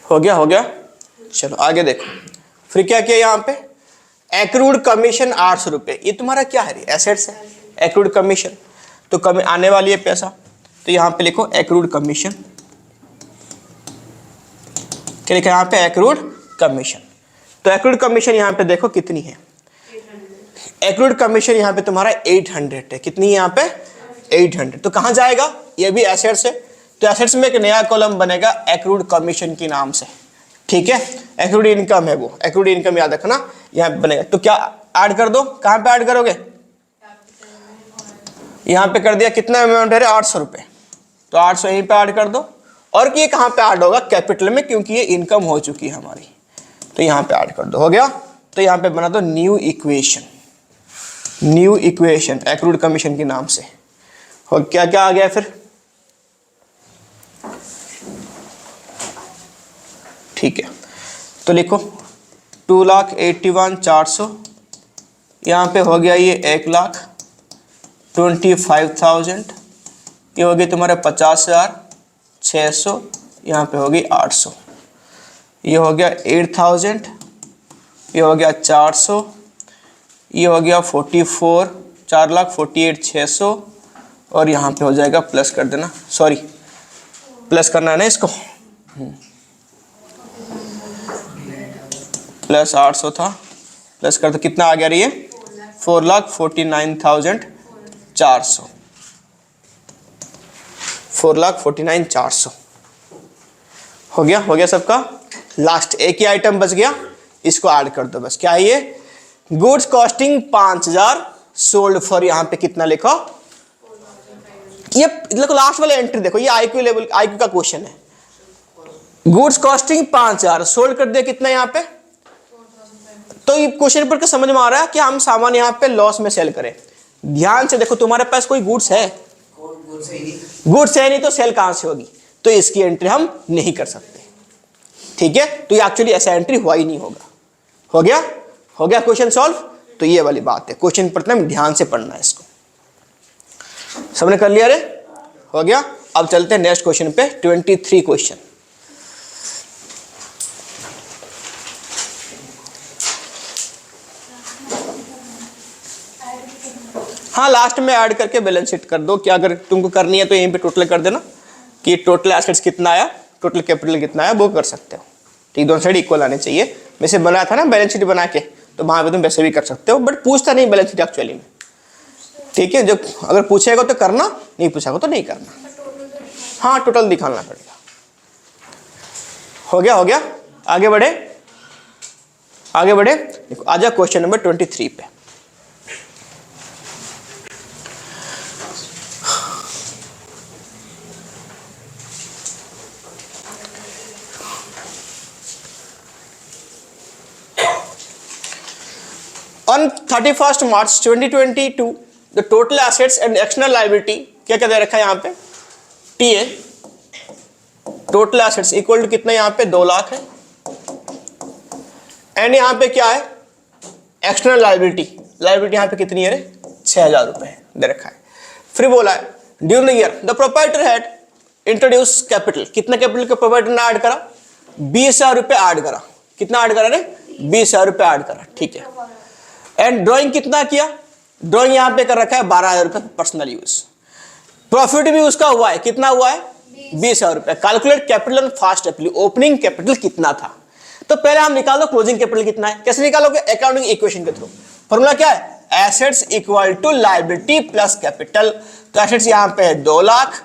हो गया, हो गया। चलो आगे देखो। फिर क्या किया यहाँ पे? एक्रूड कमीशन 800 रुपये। ये तुम्हारा क्या है? एसेट्स है, एक्रूड कमीशन, तो कम आने वाली है पैसा। तो यहाँ पे लिखो एक्रूड कमीशन। क्या लिखा यहाँ पे? Accrued commission. तो एक्रूड कमीशन यहाँ पे देखो कितनी है? एक्रूड कमीशन यहाँ पे तुम्हारा 800 है। कितनी है यहाँ पे? 800। तो कहाँ जाएगा? ये भी एसेट्स है, तो एसेट्स में एक नया कॉलम बनेगा एक्रूड कमीशन के नाम से। ठीक है, एक्रूड इनकम है वो, एक्रूड इनकम याद रखना यहाँ बनेगा। तो क्या ऐड कर दो? कहाँ पे ऐड करोगे? यहाँ पे कर दिया। कितना अमाउंट है? 800 रुपये। तो 800 यहीं पे ऐड कर दो। और ये कहाँ पे ऐड होगा? कैपिटल में, क्योंकि ये इनकम हो चुकी है हमारी, तो यहाँ पे ऐड कर दो। हो गया। तो यहाँ पे बना दो new equation, new equation accrued commission के नाम से। और क्या क्या आ गया फिर? ठीक है, तो लिखो 2,81,400, यहाँ पे हो गया ये 1,25,000, ये हो गई तुम्हारे 50,600, यहाँ पे हो गई 800, ये हो गया 8,000, ये हो गया 400, ये हो गया 44, 4,48,600, और यहाँ पे हो जाएगा प्लस कर देना, सॉरी प्लस करना है ना इसको, प्लस 800 था, प्लस कर दो। कितना आ गया? रही है 4,49,400, 4,49,400। हो गया, हो गया सबका। लास्ट एक ही आइटम बच गया, इसको ऐड कर दो बस। क्या है ये? गुड्स कॉस्टिंग 5,000 सोल्ड फॉर, यहाँ पे कितना लिखो? ये देखो लास्ट वाला एंट्री देखो, ये आईक्यू लेवल, आईक्यू का क्वेश्चन है। गुड्स कॉस्टिंग 5,000 सोल्ड कर दिया, कितना यहाँ पे? तो ये क्वेश्चन पर समझ में आ रहा है कि हम सामान यहाँ पे लॉस में सेल करें। ध्यान से देखो, तुम्हारे पास कोई गुड्स है? गुड्स है नहीं तो सेल कहां से होगी? तो इसकी एंट्री हम नहीं कर सकते। ठीक है, तो ये एक्चुअली ऐसा एंट्री हुआ ही नहीं होगा। हो गया, हो गया क्वेश्चन सॉल्व। तो ये वाली बात है, क्वेश्चन पढ़ना है, ध्यान से पढ़ना है इसको। सबने कर लिया रे? हो गया। अब चलते हैं नेक्स्ट क्वेश्चन पे, 23 क्वेश्चन। हाँ, लास्ट में ऐड करके बैलेंस शीट कर दो, कि अगर तुमको करनी है तो यहीं पे टोटल कर देना कि टोटल एसेट्स कितना आया, टोटल कैपिटल कितना आया, वो कर सकते हो। ठीक, दोनों साइड इक्वल आने चाहिए। वैसे बनाया था ना बैलेंस शीट बना के, तो वहां पे तुम वैसे भी कर सकते हो, बट पूछता नहीं बैलेंस शीट एक्चुअली में। ठीक है, जो अगर पूछेगा तो करना, नहीं पूछेगा तो नहीं करना। हाँ, टोटल दिखाना पड़ेगा। हो गया, हो गया। आगे बढ़े, आगे बढ़े। देखो आ जाओ क्वेश्चन नंबर 23 पे। On 31 March 2022 the total assets and external liability क्या क्या दे रखा है यहाँ पे, TA total assets equal to कितना यहाँ पे 2 लाख है, एंड यहाँ पे क्या है एक्सटर्नल लायबिलिटी यहाँ पे कितनी है रे 6,000 रुपए दे रखा है। फिर बोला है during the year the proprietor had introduce capital, कितना कैपिटल के प्रोप्राइटर ने ऐड करा 20,000 रुपए ऐड करा, कितना ऐड करा रे 20,000 रुपए ऐड करा, ठीक है। एंड ड्राइंग कितना किया, ड्राइंग यहाँ पे कर रखा है 12,000 रुपए पर्सनल यूज। प्रॉफिट भी उसका हुआ है, कितना हुआ है 20,000 रुपए। Calculate capital on first April, opening capital कितना था, तो पहले हम निकालो क्लोजिंग कैपिटल कितना है, कैसे निकालोगे अकाउंटिंग इक्वेशन के थ्रू। फॉर्मूला क्या है, assets equal to liability plus capital. तो एसेट्स यहां पे है 2 लाख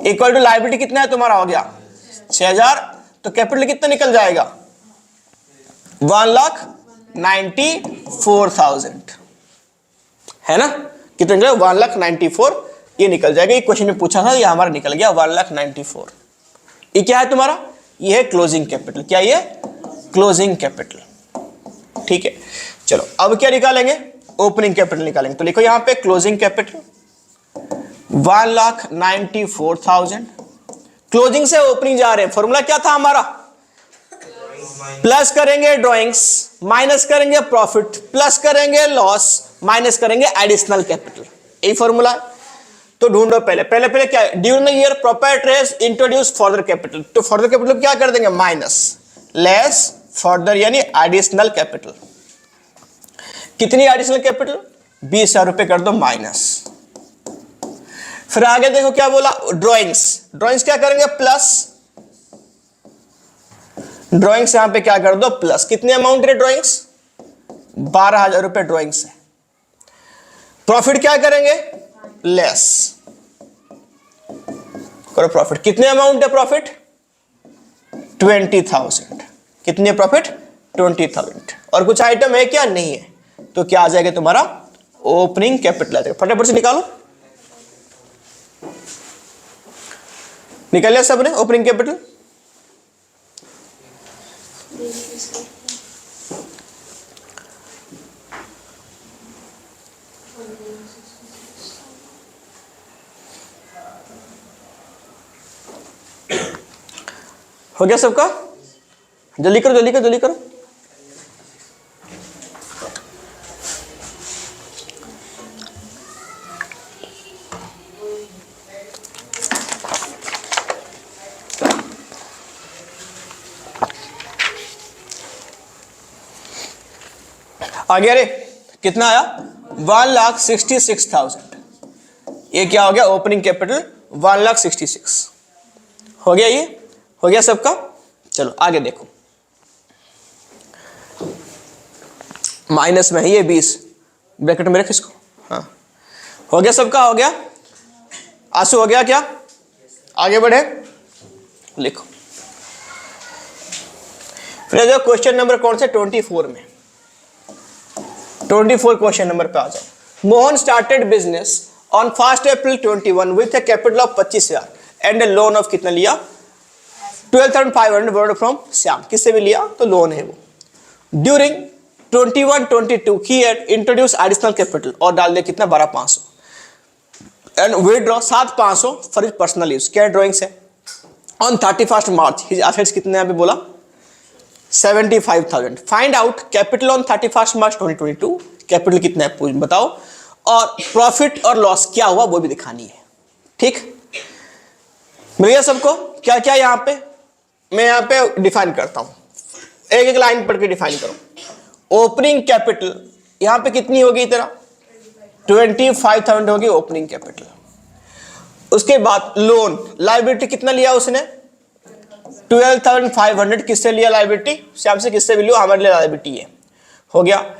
इक्वल टू लायबिलिटी कितना है तुम्हारा हो गया 6,000, तो कैपिटल कितना निकल जाएगा 1,94,000 है ना, कितना निकल 1,94,000 ये निकल जाएगा। ये क्वेश्चन में पूछा था, ये हमारा निकल गया 1,94,000। ये क्या है तुम्हारा, ये है क्लोजिंग कैपिटल, क्या ये क्लोजिंग कैपिटल, ठीक है। चलो अब क्या निकालेंगे, ओपनिंग कैपिटल निकालेंगे। तो लिखो यहां पे क्लोजिंग कैपिटल 1,94,000, क्लोजिंग से ओपनिंग जा रहे हैं। फॉर्मूला क्या था हमारा, प्लस करेंगे ड्रॉइंग्स माइनस करेंगे प्रॉफिट प्लस करेंगे लॉस माइनस करेंगे एडिशनल कैपिटल, यही फॉर्मूला है। तो ढूंढो पहले क्या है, during the year proprietor has introduce further capital, तो फर्दर कैपिटल क्या कर देंगे माइनस लेस फर्दर यानी एडिशनल कैपिटल। कितनी एडिशनल कैपिटल 20,000 रुपए कर दो माइनस। फिर आगे देखो क्या बोला, ड्रॉइंग्स क्या करेंगे प्लस, ड्रॉइंग्स यहां पे क्या कर दो प्लस, कितने अमाउंट है ड्रॉइंग्स 12,000 रुपए ड्रॉइंग्स है। प्रॉफिट क्या करेंगे लेस करो प्रॉफिट, कितने अमाउंट है प्रॉफिट 20,000, कितने प्रॉफिट 20,000। और कुछ आइटम है क्या नहीं है, तो क्या आ जाएगा तुम्हारा ओपनिंग कैपिटल आ जाएगा। फटाफट से निकालो, निकल लिया सबने ओपनिंग कैपिटल। हो गया सबका, जल्दी करो जल्दी करो जल्दी करो। आ गया रे, कितना आया 1,66,000। ये क्या हो गया ओपनिंग कैपिटल 1,66,000 हो गया, ये हो गया सबका। चलो आगे देखो, माइनस में है ये 20, ब्रैकेट में रख इसको, हाँ हो गया सबका, हो गया आंसू, हो गया क्या, आगे बढ़े लिखो। फिर जो क्वेश्चन नंबर कौन से 24 में, 24 क्वेश्चन नंबर पे आ जाओ। Mohan started business on 1 April 21 with A capital of 25,000 and A loan of कितना लिया 12,500 बोर्ड फ्रॉम श्याम, किससे भी लिया तो लोन है वो। During 21-22 he had introduce additional capital और डाल दिया कितना 12,500 and withdraw 7,500 for his personal use. क्या ड्रॉइंग्स है ऑन 31 मार्च हिज एसेट्स कितने यहाँ पे बोला 75,000। Find out capital on 31 March 2022, capital कितना है बताओ, और प्रॉफिट और लॉस क्या हुआ वो भी दिखानी है, ठीक मिल गया सबको। क्या क्या यहाँ पे मैं यहाँ पे डिफाइन करता हूं, एक एक लाइन पढ़ के डिफाइन करो। ओपनिंग कैपिटल यहाँ पे कितनी होगी तेरा 25,000 होगी ओपनिंग कैपिटल। उसके बाद लोन लायबिलिटी कितना लिया उसने 12,500, किससे लिया लायबिलिटी श्याम से, किससे भी लियो हमारे लिए लायबिलिटी है, हो गया।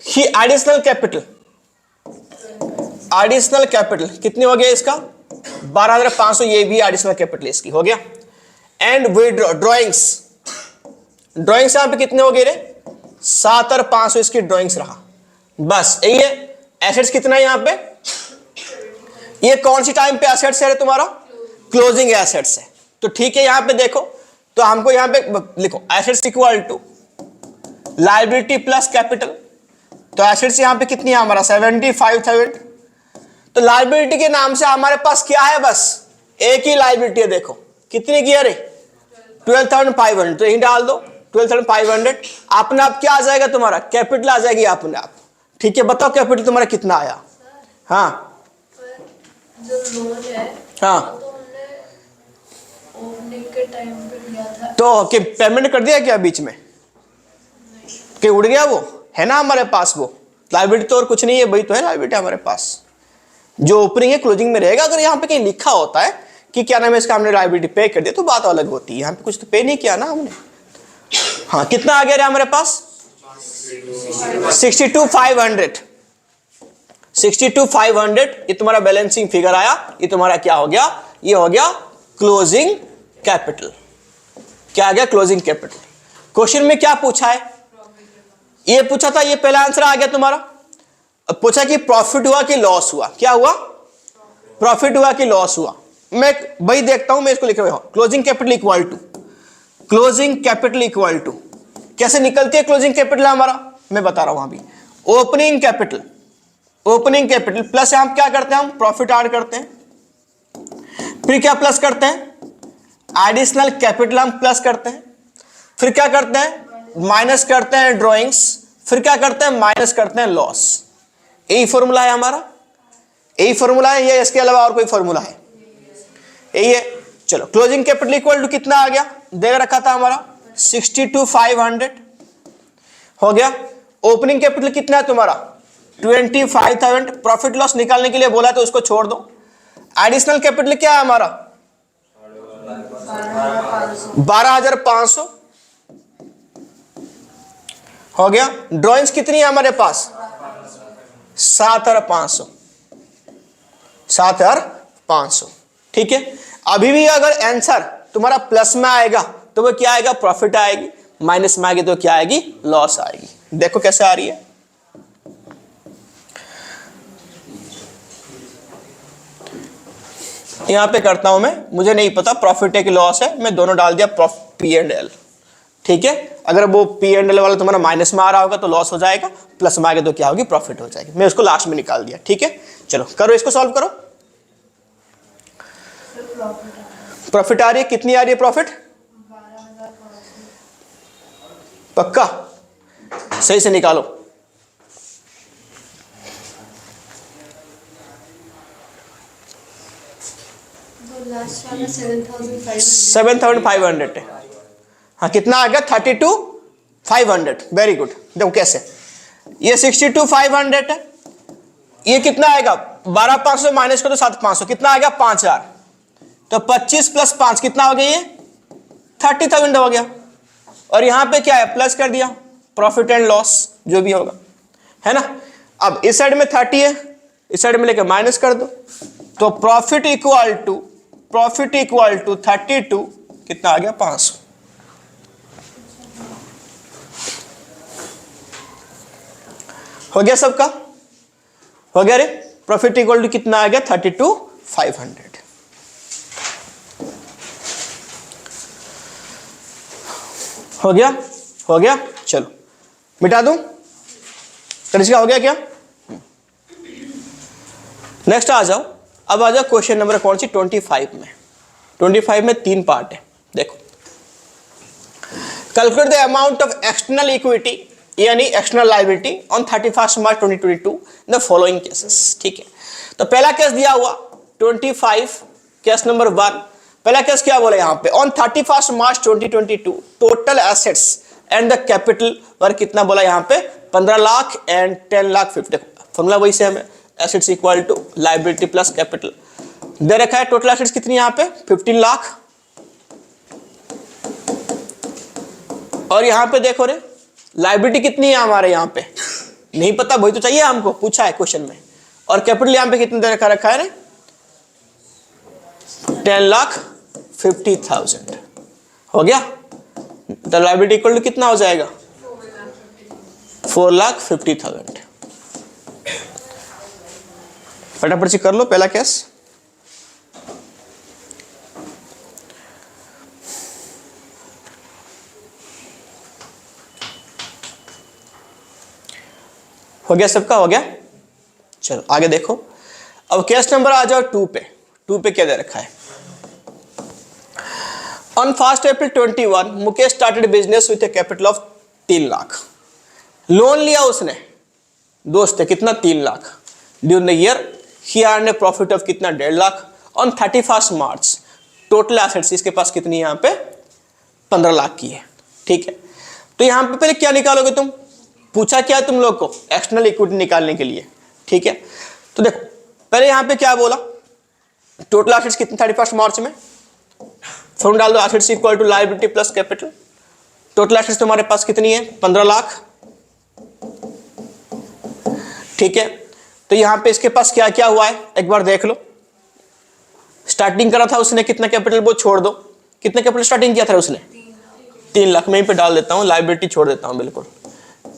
ही एडिशनल कैपिटल कितनी हो गया इसका 12,500, ये भी एडिशनल कैपिटल इसकी हो गया। एंड विड्रॉ ड्रॉइंग्स यहाँ पे कितने हो गए रे 7,500 इसकी ड्रॉइंग्स रहा, बस यही है। एसेट्स कितना है यहाँ पे, ये कौन सी टाइम पे एसेट्स है तुम्हारा क्लोजिंग एसेट्स है, तो ठीक है। यहाँ पे देखो तो हमको यहाँ पे लिखो assets equal to liability plus capital, तो एसेट्स यहाँ पे कितनी है हमारा 75,000। तो लायबिलिटी के नाम से हमारे पास क्या है, बस एक ही लायबिलिटी है। देखो कितनी की, अरे 12,500, तो यही डाल दो 12,500। अपने आप क्या आ जाएगा तुम्हारा, कैपिटल आ जाएगी अपने आप। ठीक है, बताओ कैपिटल तुम्हारा कितना आया। हाँ जो लोन है हाँ, तो हमने ओपनिंग के टाइम पे लिया था। तो कि पेमेंट कर दिया क्या बीच में, कि उड़ गया वो, है ना हमारे पास वो लायबिलिटी। तो और कुछ नहीं है, वही तो है लायबिलिटी हमारे पास, जो ओपनिंग है क्लोजिंग में रहेगा। अगर यहाँ पे कहीं लिखा होता है कि क्या नाम है इसका, हमने लायबिलिटी पे कर दिया तो बात अलग होती है। यहाँ पे कुछ तो पे नहीं किया ना हमने। हाँ, कितना आ गया रे हमारे पास 62,500। 62,500 ये तुम्हारा बैलेंसिंग फिगर आया। ये तुम्हारा क्या हो गया, ये हो गया क्लोजिंग कैपिटल। क्या आ गया, क्लोजिंग कैपिटल। क्वेश्चन में क्या पूछा है, ये पूछा था, ये पहला आंसर आ गया तुम्हारा। अब पूछा कि प्रॉफिट हुआ कि लॉस हुआ, क्या हुआ, प्रॉफिट हुआ कि लॉस हुआ। मैं वही देखता हूं, मैं इसको लिखे हुए closing capital equal to, closing capital equal to कैसे निकलती है क्लोजिंग कैपिटल हमारा, मैं बता रहा हूं अभी। Opening capital, opening capital plus यहां क्या करते हैं हम, प्रॉफिट ऐड करते हैं। फिर क्या प्लस करते हैं, एडिशनल कैपिटल हम प्लस करते हैं। फिर क्या करते हैं, माइनस करते हैं ड्रॉइंग्स। फिर क्या करते हैं, माइनस करते हैं लॉस। यही फॉर्मूला है हमारा, यही फॉर्मूला है ये, इसके अलावा और कोई फॉर्मूला है, यही है। चलो क्लोजिंग कैपिटल इक्वल टू कितना आ गया, दे रखा था हमारा 62,500 हो गया। ओपनिंग कैपिटल कितना है तुम्हारा 25,000। प्रॉफिट लॉस निकालने के लिए बोला तो उसको छोड़ दो। एडिशनल कैपिटल क्या है हमारा 12,500 हो गया। ड्रॉइंग्स कितनी है हमारे पास 7,500, 7,500। ठीक है, अभी भी अगर आंसर तुम्हारा प्लस में आएगा तो वो क्या आएगा, प्रॉफिट आएगी। माइनस में आएगी तो क्या आएगी, लॉस आएगी। देखो कैसे आ रही है। यहां पे करता हूं मैं, मुझे नहीं पता प्रॉफिट है कि लॉस है, मैं दोनों डाल दिया P&L। ठीक है, अगर वो P&L वाला तुम्हारा माइनस में आ रहा होगा तो लॉस हो जाएगा, प्लस में आएगा तो क्या होगी, प्रॉफिट हो जाएगी। मैं उसको लास्ट में निकाल दिया। ठीक है, चलो करो इसको सॉल्व करो। प्रॉफिट आ रही है, कितनी आ रही है प्रॉफिट, 12,500। पक्का सही से निकालो। तो लास्ट वाला 7,500। 7,500 है। हाँ, कितना आ गया 32,500। Very good. देखो कैसे, ये 62,500 है, ये कितना आएगा 12,500 माइनस करो 7,500, कितना आ गया 5,000। तो 25 प्लस 5 कितना हो गया, ये 30,000 हो गया। और यहां पे क्या है, प्लस कर दिया, प्रॉफिट एंड लॉस जो भी होगा, है ना। अब इस साइड में 30 है, इस साइड में लेके माइनस कर दो, तो प्रॉफिट इक्वल टू 32 कितना आ गया 500। हो गया सबका, हो गया रे। प्रॉफिट इक्वल टू कितना आ गया 32,500। हो गया, हो गया। चलो मिटा दूं, तनिष्का हो गया क्या। नेक्स्ट आ जाओ, अब आ जाओ क्वेश्चन नंबर कौन सी 25 में। 25 में 3 पार्ट है। देखो, calculate the amount of external equity यानी external liability on 31 March 2022 in the following cases. ठीक है, तो पहला केस दिया हुआ 25, केस नंबर 1। पहला केस क्या बोला यहाँ पे, on 31 March 2022 total assets and the capital were कितना बोला यहाँ पे 15 लाख एंड 10 लाख 50। फॉर्मूला वही सेम है, assets equal to liability plus capital. दे रखा है टोटल एसेट्स कितनी यहाँ पे 15 लाख, और यहाँ पे देखो रे लायबिलिटी कितनी है हमारे यहाँ पे नहीं पता, वही तो चाहिए हमको, पूछा है क्वेश्चन में। और कैपिटल यहाँ पे कितने दे रखा है रे 10,50,000 हो गया। तो लायबिलिटी इक्वल टू कितना हो जाएगा 4,50,000। फटाफट से कर लो पहला केस। हो गया सबका, हो गया। चलो आगे देखो, अब केस नंबर आ जाओ 2 पे। 2 पे क्या दे रखा है? On 1 April 21 Mukesh started business with A capital of 3 lakh. Loan लिया उसने, दोस्त है कितना, 3 lakh. During the year he earn A profit of कितना, 1.5 lakh. On 31 March total assets इसके पास कितनी है यहाँ पे, 15 लाख की है। ठीक है, तो यहाँ पे पहले क्या निकालोगे तुम, पूछा क्या तुम लोग को, एक्सटर्नल इक्विटी निकालने के लिए। ठीक है, तो देखो पहले यहाँ पे क्या बोला, टोटल एसेट्स कितनी 31 मार्च में, फॉर्म डाल दो, assets equal to liability plus capital. Total assets तुम्हारे पास कितनी है, 15 लाख। ठीक है, तो यहां पे इसके पास क्या क्या हुआ है एक बार देख लो। स्टार्टिंग करा था उसने कितना कैपिटल, वो छोड़ दो, कितना कैपिटल स्टार्टिंग किया था उसने, 3 लाख। मैं यहीं पे डाल देता हूं, लायबिलिटी छोड़ देता हूं बिल्कुल।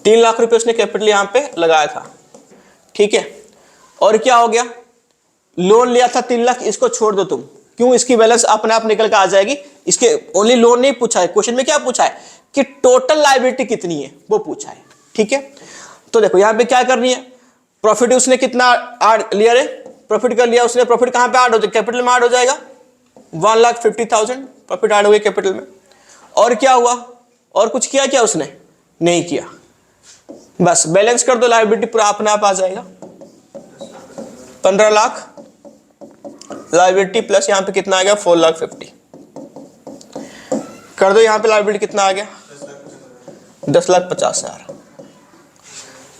3 लाख रुपए उसने कैपिटल यहां पे लगाया था। ठीक है, और क्या हो गया, लोन लिया था 3 लाख, इसको छोड़ दो तुम, क्यों, इसकी बैलेंस अपने आप निकल के आ जाएगी। इसके ओनली लोन नहीं पूछा है, क्वेश्चन में क्या पूछा है कि टोटल लायबिलिटी कितनी है, वो पूछा है। ठीक है, तो देखो यहां पे क्या करनी है, प्रॉफिट उसने कितना लिया रे, प्रॉफिट कर लिया उसने, प्रॉफिट कहां पे ऐड हो जाएगा, कैपिटल में ऐड हो जाएगा, 1,50,000 प्रॉफिट ऐड हो गया कैपिटल में। और क्या हुआ, और कुछ किया क्या उसने, नहीं किया, बस बैलेंस कर दो, लायबिलिटी पूरा अपने आप आ जाएगा। 15 लाख लायबिलिटी प्लस यहाँ पे कितना आ गया, 4,50,000 कर दो, यहाँ पे लायबिलिटी कितना आ गया, 10,50,000।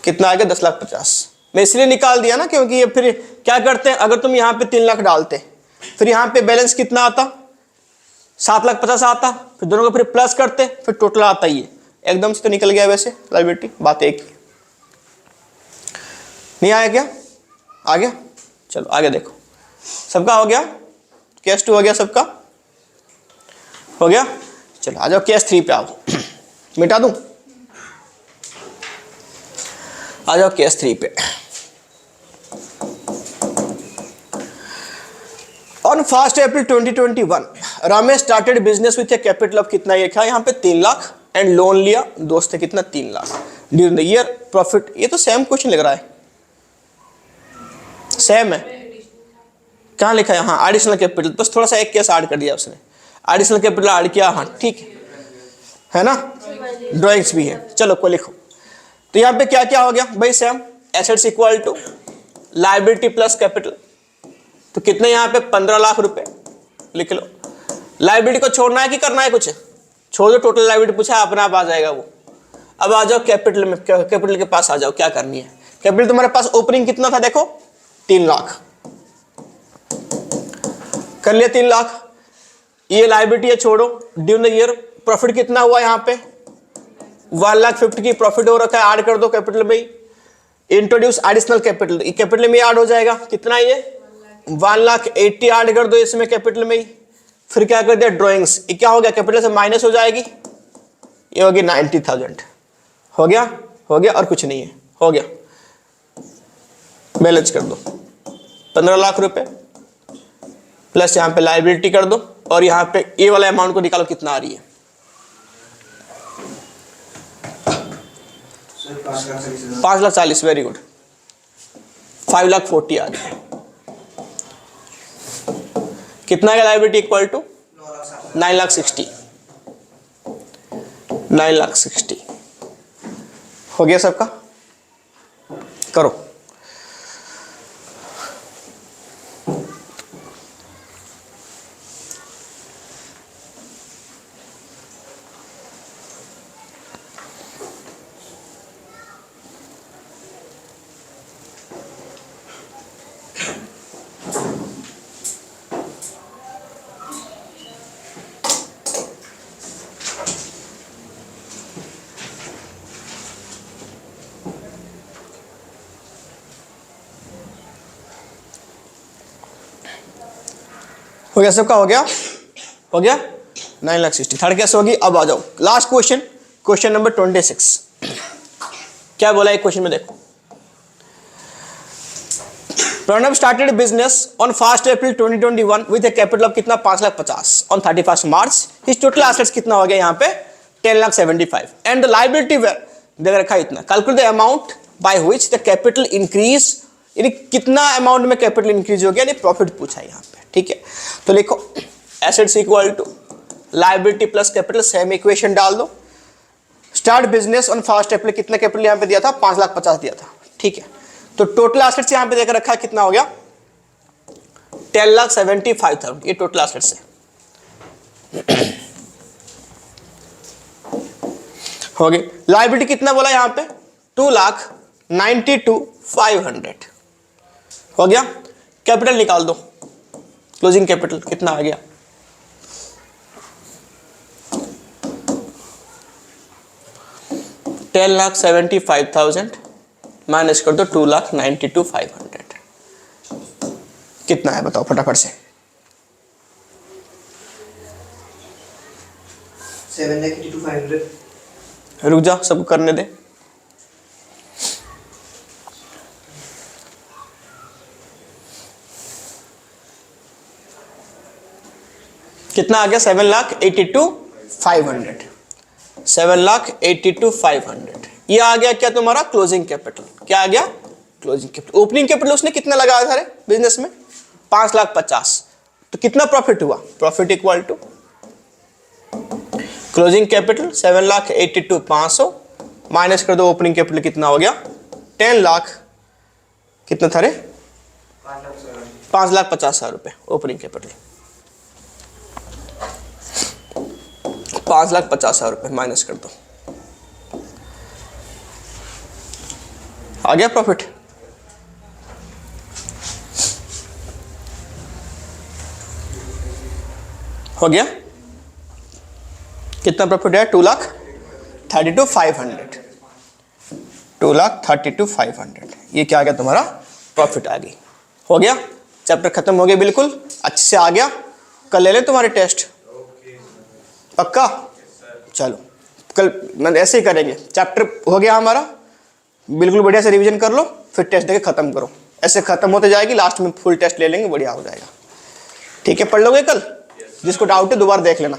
कितना आ गया, 10,50,000। मैं इसलिए निकाल दिया ना क्योंकि ये फिर क्या करते हैं, अगर तुम यहाँ पे 3 लाख डालते फिर यहाँ पे बैलेंस कितना आता, 7,50,000 आता, फिर दोनों को फिर प्लस करते, फिर टोटल आता ही है। एकदम से तो निकल गया वैसे लायबिलिटी, बात एक ही। नहीं आया क्या, आ गया। चलो आगे देखो, सबका हो गया, केस 2 हो गया, सबका हो गया। चलो आ जाओ केस 3 पे आओ, मिटा दूं, आ जाओ केस 3 पे। On 1 April 2021 Ramesh started business with A capital of कितना, ये क्या यहाँ पे 3 लाख, एंड लोन लिया दोस्त है कितना, 3 lakh. During the year profit, ये तो सेम क्वेश्चन लग रहा है, सेम है, कहाँ लिखा है, हाँ एडिशनल कैपिटल, बस थोड़ा सा एक केस ऐड कर दिया उसने, एडिशनल कैपिटल ऐड किया, हाँ ठीक है ना, ड्राइंग्स भी है। चलो को लिखो, तो यहाँ पे क्या क्या हो गया भाई, same, assets equal to liability plus capital, तो कितने यहाँ पे 15 लाख रुपए लिख लो। लायबिलिटी को छोड़ना है कि करना है कुछ, छोड़ दो, टोटल लायबिलिटी पूछा है, अपने आप आ जाएगा वो। अब आ जाओ कैपिटल में, कैपिटल के पास आ जाओ, क्या करनी है। कैपिटल तुम्हारे पास ओपनिंग कितना था, देखो 3 लाख कर लिया, 3 लाख। ये लायबिलिटी है छोड़ो, ड्यूरिंग द ईयर प्रॉफिट कितना हुआ, यहाँ पे 1,50,000 की प्रॉफिट हो रखा है, ऐड कर दो कैपिटल में ही। इंट्रोड्यूस एडिशनल कैपिटल, कैपिटल में ऐड हो जाएगा, कितना ये 1,80,000 ऐड कर दो इसमें कैपिटल में ही। फिर क्या कर दिया, ड्राइंग्स, ये क्या हो गया, कैपिटल से माइनस हो जाएगी, ये होगी 90,000। हो गया, हो गया, और कुछ नहीं है, हो गया। बैलेंस कर दो 15 लाख रुपए प्लस यहाँ पे लायबिलिटी कर दो, और यहाँ पे ये वाला अमाउंट को निकालो कितना आ रही है, 5,40,000। वेरी गुड, 5,40,000 आ गया। कितना है लायबिलिटी इक्वल टू 9,60,000, 9,60,000 हो गया सबका, करो। हो गया सबका, हो गया, हो गया 9,60,000। थर्ड केस होगी। अब आ जाओ लास्ट क्वेश्चन, क्वेश्चन नंबर 26। क्या बोला है क्वेश्चन में, देखो। Pranav started business on 1 April 2021 with a capital of कितना, 5,50,000। On 31 March his total assets कितना हो गया यहाँ पे, 10,75,000 and the liability where they रखा है इतना। Calculate the amount by which the capital increase, यानी कितना अमाउंट में कैपिटल इंक्रीज हो गया, यानी प्रॉफिट पूछा है यहाँ पे। ठीक है, तो लिखो assets equal to liability plus capital, same equation डाल दो। Start business on first April, कितना कैपिटल यहाँ पे दिया था, 5,50,000 दिया था। ठीक है, तो टोटल एसेट्स यहाँ पे देकर रखा है, कितना हो गया 10,75,000, ये टोटल एसेट्स है। हो गई। लायबिलिटी कितना बोला यहाँ पे 2,92,500 हो गया। कैपिटल निकाल दो, क्लोजिंग कैपिटल कितना आ गया 10,75,000 माइनस कर दो 2,92,500, कितना है बताओ फटाफट से। 7,82,500। रुक जा, सबको करने दे। कितना आ गया 7,82,500, 7,82,500। ये आ गया क्या तुम्हारा क्लोजिंग कैपिटल। क्या आ गया क्लोजिंग कैपिटल। ओपनिंग कैपिटल उसने कितना लगाया था बिजनेस में 5,50,000, तो कितना प्रॉफिट हुआ, profit equal to closing capital 7,82,500 minus कर दो ओपनिंग कैपिटल, कितना हो गया 10 लाख, कितना था रे 5,50,000 रुपए ओपनिंग कैपिटल, 5,50,000 रुपए माइनस कर दो, आ गया प्रॉफिट। हो गया, कितना प्रॉफिट है 2,32,500, 2,32,500, ये क्या आ गया तुम्हारा प्रॉफिट आ गई। हो गया, चैप्टर खत्म हो गया, बिल्कुल अच्छे से आ गया। कल ले लें तुम्हारे टेस्ट, पक्का। चलो कल मतलब ऐसे ही करेंगे, चैप्टर हो गया हमारा, बिल्कुल बढ़िया से रिवीजन कर लो, फिर टेस्ट देके खत्म करो। ऐसे खत्म होते जाएगी, लास्ट में फुल टेस्ट ले लेंगे, बढ़िया हो जाएगा। ठीक है, पढ़ लोगे कल, जिसको डाउट है दोबारा देख लेना।